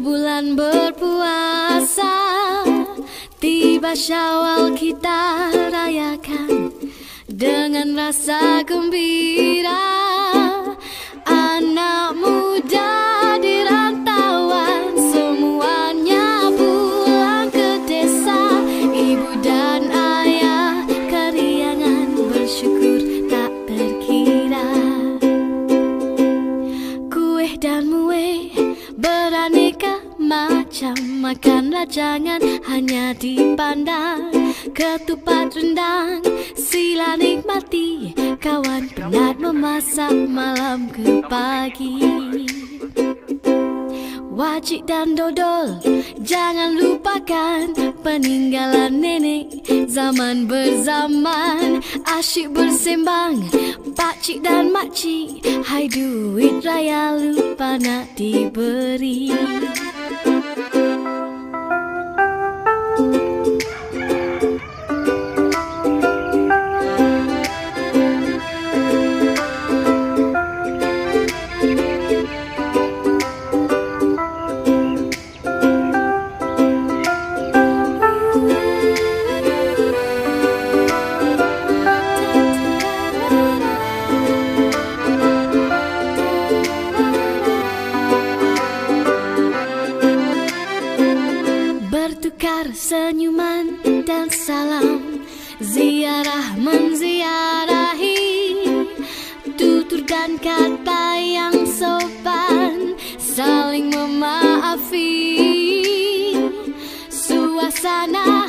bulan berpuasa, tiba Syawal kita rayakan dengan rasa gembira. Anak muda di rantauan semuanya pulang ke desa. Ibu dan ayah keriangan bersyukur tak terkira. Kuih dan muih beraneka macam, makanlah jangan hanya dipandang. Ketupat rendang sila nikmati, kawan penat memasak malam ke pagi. Wajik dan dodol jangan lupakan, peninggalan nenek zaman berzaman. Asyik bersembang pakcik dan makcik, hai duit raya lupa nak diberi. Bertukar senyuman dan salam, ziarah menziarahi, tutur dan kata yang sopan, saling memaafi. Suasana